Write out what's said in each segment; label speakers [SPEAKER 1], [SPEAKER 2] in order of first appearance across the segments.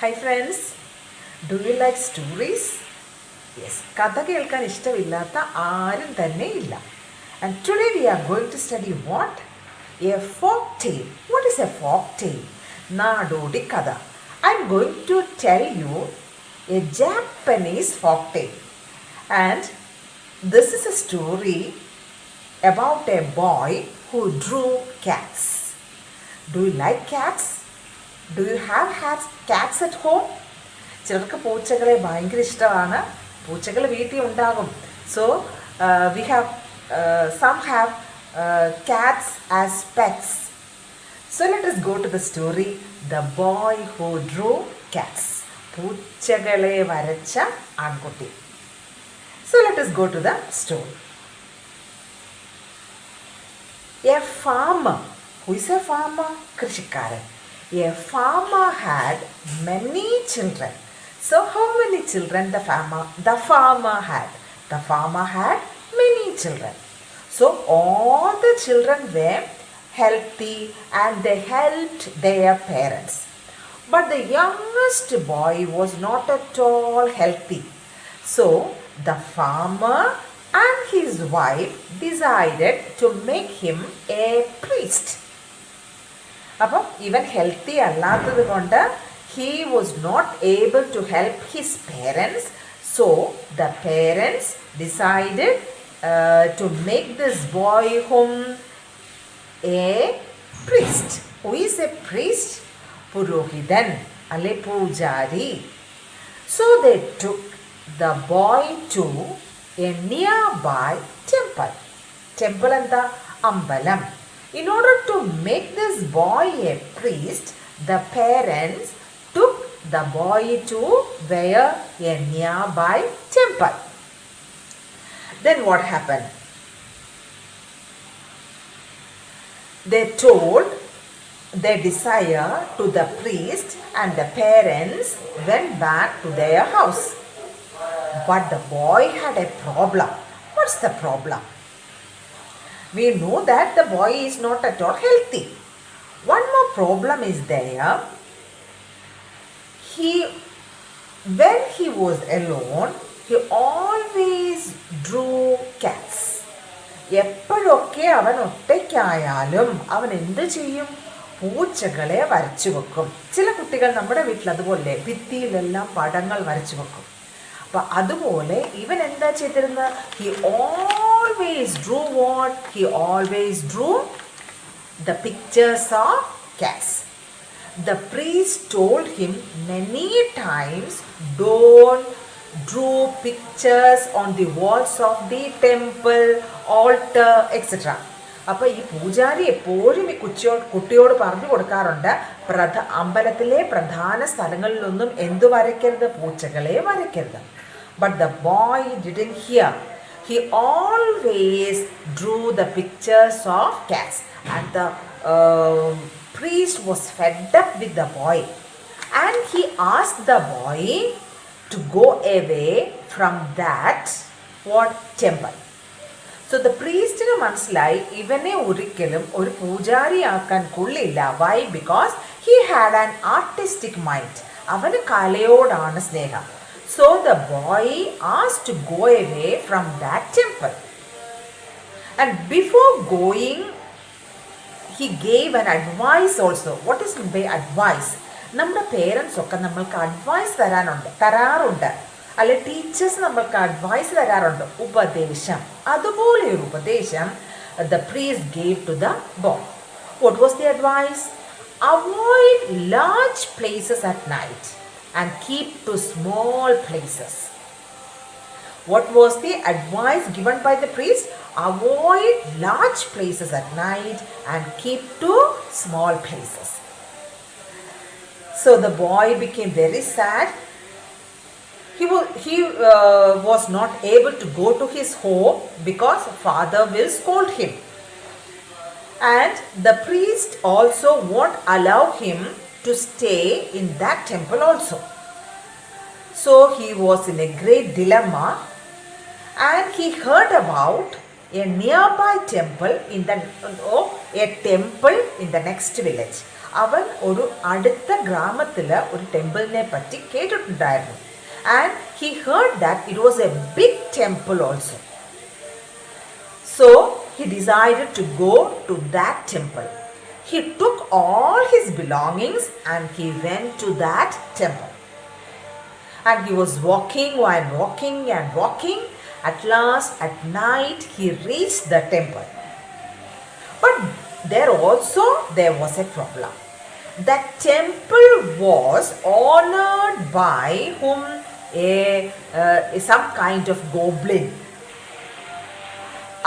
[SPEAKER 1] Hi friends, do you like stories? Yes, കഥ കേൾക്കാൻ ഇഷ്ടമില്ലാത്ത ആരും തന്നെ ഇല്ല. And today we are going to study what? A folk tale. What is a folk tale? നാടോടി കഥ. I'm going to tell you a Japanese folk tale. And this is a story about a boy who drew cats. Do you like cats? Do you have cats at home? ചിലർക്ക് പൂച്ചകളെ ഭയങ്കര ഇഷ്ടമാണ്. പൂച്ചകൾ വീട്ടിൽ ഉണ്ടാകും. So we have some have cats as pets. So let us go to the story, The Boy Who Drew Cats. പൂച്ചകളെ വരച്ച ആൺകുട്ടി. So let us go to the story. A farmer. Who is a farmer? കൃഷിക്കാരൻ. A farmer had many children. So how many children the farmer had? The farmer had many children. So all the children were healthy and they helped their parents. But the youngest boy was not at all healthy. So the farmer and his wife decided to make him a priest. അപ്പം ഇവൻ healthy അല്ലാത്തത് കൊണ്ട് he was not able to help his parents. So the parents decided to make this boy a priest. Who is a priest? പുരോഹിതൻ അല്ലെ പൂജാരി. So they took the boy to a nearby temple. Temple എന്താ? അമ്പലം. In order to make this boy a priest, the parents took the boy to where? A nearby temple. Then what happened? They told their desire to the priest and the parents went back to their house. But the boy had a problem. What's the problem? We know that the boy is not at all healthy. One more problem is there. When he was alone, he always drew cats. എപ്പോഴൊക്കെ അവൻ ഒറ്റയ്ക്കായാലും അവൻ എന്ത് ചെയ്യും? പൂച്ചകളെ വരച്ചു വെക്കും. ചില കുട്ടികൾ നമ്മുടെ വീട്ടിൽ അതുപോലെ ഭിത്തിയിലെല്ലാം പടങ്ങൾ വരച്ചു വെക്കും. അപ്പം അതുപോലെ ഇവൻ എന്താ ചെയ്തിരുന്നത്? He always drew what? He always drew the pictures of cats. The priest told him many times, don't draw pictures on the walls of the temple, altar, etc. അപ്പോൾ ഈ പൂജാരി എപ്പോഴും ഈ കുട്ടിയോട് പറഞ്ഞു കൊടുക്കാറുണ്ട്, അമ്പലത്തിലെ പ്രധാന സ്ഥലങ്ങളിലൊന്നും എന്തു വരയ്ക്കരുത്? പൂച്ചകളെ വരയ്ക്കരുത്. But the boy didn't hear. He always drew the pictures of cats. And the priest was fed up with the boy. And he asked the boy to go away from that temple. So the priest മനസ്സിലായി ഇവനെ ഒരിക്കലും ഒരു പൂജാരിയാക്കാൻ കൊള്ളില്ല. Why? Because he had an artistic mind. അവന് കലയോടാണ് സ്നേഹം. So the boy asked to go away from that temple. And before going, he gave an advice also. What is meant by advice? നമ്മുടെ parents ഒക്കെ നമ്മൾക്ക് advice തരാറുണ്ട്. അല്ലെ teachers നമ്മൾക്ക് advice തരാറുണ്ട്, ഉപദേശം. അതുപോലെ ഒരു ഉപദേശം the priest gave to the boy. What was the advice? Avoid large places at night and keep to small places. What was the advice given by the priest? Avoid large places at night and keep to small places. So the boy became very sad. He was not able to go to his home because father will scold him. And the priest also won't allow him to stay in that temple also. So he was in a great dilemma, and he heard about a nearby temple in the next village. അവൻ ഒരു അടുത്ത ഗ്രാമത്തിൽ ഒരു ടെമ്പിളിനെ പറ്റി കേട്ടിട്ടുണ്ടായിരുന്നു. And he heard that it was a big temple also. So he decided to go to that temple. He took all his belongings and he went to that temple. And he was walking while walking and walking. At last, at night, he reached the temple. But there was a problem. That temple was honored by whom? Some kind of goblin.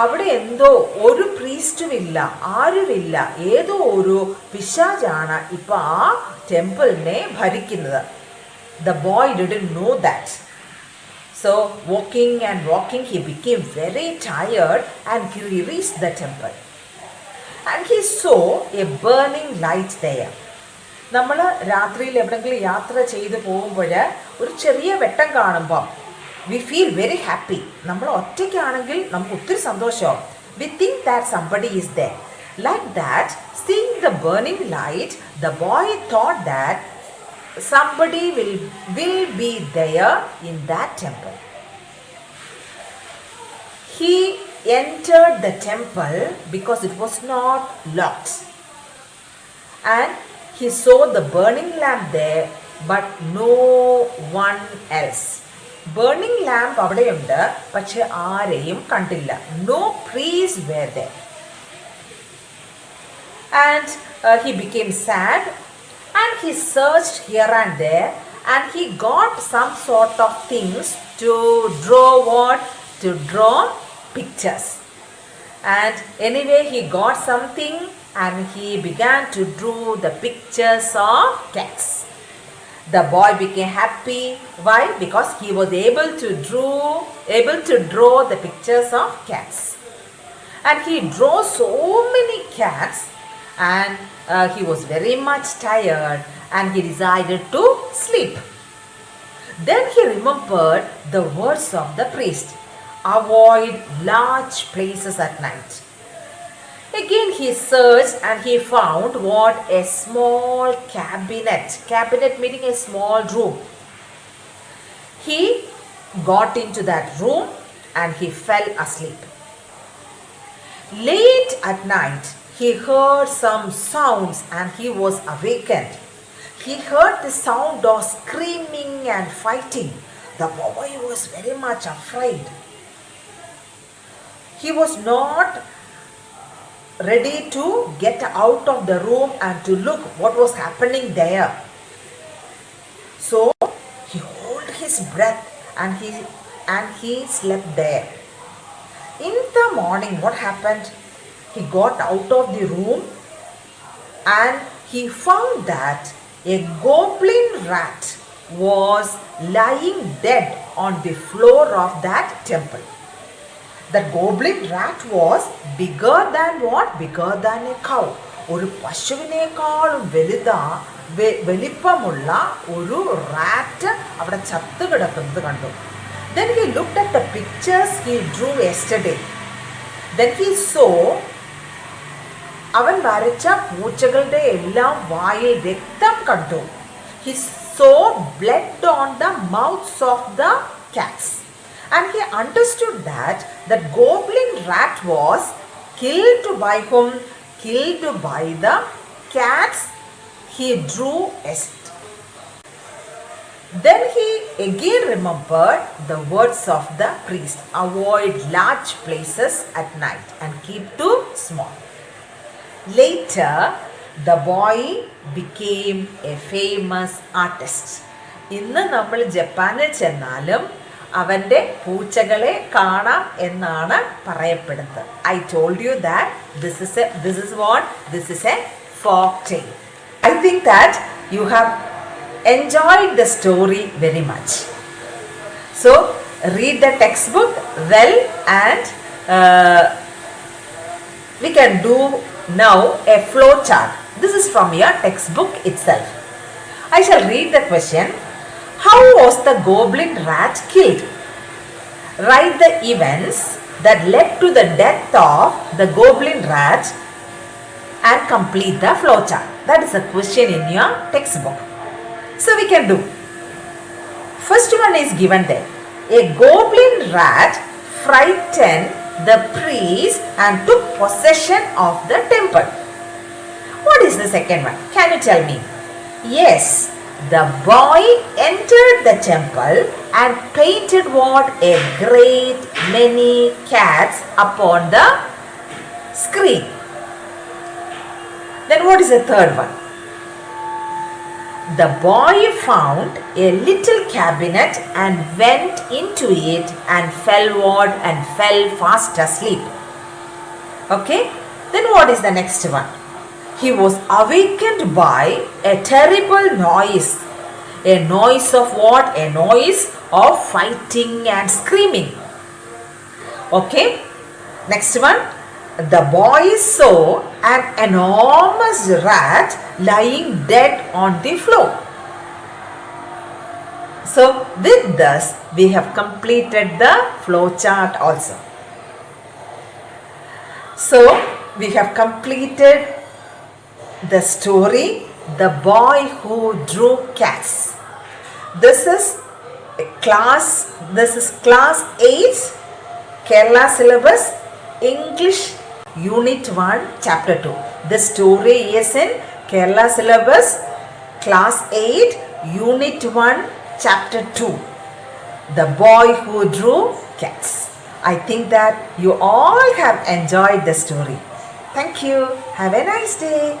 [SPEAKER 1] അവിടെ എന്തോ ഒരു പ്രീസ്റ്റും ഇല്ല, ആരുമില്ല, ഏതോ ഒരു പിശാചാണ് ഇപ്പൊ ആ ടെമ്പിളിനെ ഭരിക്കുന്നത്. The boy didn't know that. So walking and walking, he became very tired and he reached the temple. And he saw a burning light there. നമ്മൾ രാത്രിയിൽ എവിടെയെങ്കിലും യാത്ര ചെയ്ത് പോകുമ്പോൾ ഒരു ചെറിയ വെട്ടം കാണുമ്പം we feel very happy. നമ്മൾ ഒറ്റയ്ക്കാണെങ്കിൽ നമുക്ക് ഒത്തിരി സന്തോഷമാവും. We think that somebody is there. Like that, seeing the burning light, the boy thought that somebody will be there in that temple. He entered the temple because it was not locked. And he saw the burning lamp there, but no one else. Burning lamp അവിടെയുണ്ട്, പക്ഷെ ആരെയും കണ്ടില്ല. No priest were there. And he became sad and he searched here and there and he got some sort of things to draw pictures. And anyway, he got something and he began to draw the pictures of cats. The boy became happy. Why? Because he was able to draw the pictures of cats. And he drew so many cats, and he was very much tired and he decided to sleep. Then he remembered the words of the priest. Avoid large places at night. Again he searched and he found what? A small cabinet. Cabinet meaning a small room. He got into that room and he fell asleep. Late at night he heard some sounds and he was awakened. He heard the sound of screaming and fighting. The boy was very much afraid. He was not ready to get out of the room and to look what was happening there. So he held his breath and he slept there. In the morning, what happened? He got out of the room and he found that a goblin rat was lying dead on the floor of that temple. The goblin rat was bigger than what? Bigger than a cow. ഒരു പശുവിനേക്കാളും വലിപ്പമുള്ള ഒരു rat അവിടെ ചത്തു കിടക്കുന്നത് കണ്ടു. Then he looked at the pictures he drew yesterday. Then he saw അവൻ വരച്ച പൂച്ചകളുടെ എല്ലാം വായിൽ രക്തം കണ്ടു. He saw blood on the mouths of the cats. And he understood that the goblin rat was killed by whom? Killed by the cats he drew yesterday. Then he again remembered the words of the priest. Avoid large places at night and keep to small. Later, the boy became a famous artist. ഇന്ന് നമ്മൾ ജപ്പാനിൽ ചെന്നാലും അവൻ്റെ പൂച്ചകളെ കാണാം എന്നാണ് പറയപ്പെടുന്നത്. I told you that this is a folk tale. I think that you have enjoyed the story very much. So read the textbook well and we can do now a flow chart. This is from your textbook itself. I shall read the question. How was the goblin rat killed? Write the events that led to the death of the goblin rat and complete the flowchart. That is a question in your textbook. So we can do. First one is given there. A goblin rat frightened the priest and took possession of the temple. What is the second one? Can you tell me? Yes, the boy entered the temple and painted what? A great many cats upon the screen. Then what is the third one? The boy found a little cabinet and went into it and fell fast asleep. Okay. Then what is the next one? He was awakened by a terrible noise. A noise of what? A noise of fighting and screaming. Okay. Next one. The boy saw an enormous rat lying dead on the floor. So with this we have completed the flow chart also. So we have completed the story, The Boy Who Drew Cats. This is class 8 Kerala syllabus English Unit 1 Chapter 2. The story is in Kerala syllabus class 8 Unit 1 Chapter 2. The Boy Who Drew Cats. I think that you all have enjoyed the story. Thank you. Have a nice day.